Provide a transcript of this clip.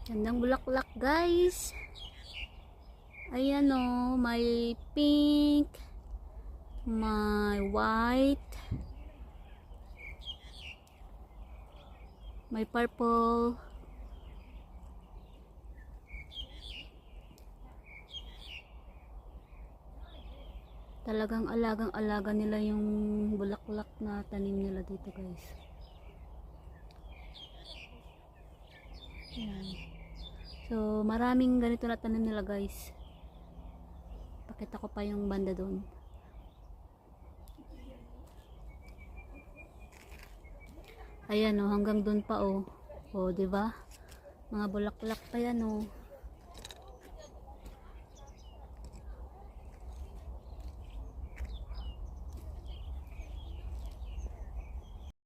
Gandang bulaklak guys. Ayan o, may pink, may white, may purple. Talagang alagang-alaga nila yung bulaklak na tanim nila dito guys. Ayan. So, maraming ganito na tanim nila guys. Pakita ko pa yung banda doon. Ayan oh, hanggang doon pa oh. Oh, 'di ba? Mga bulaklak pa yan oh.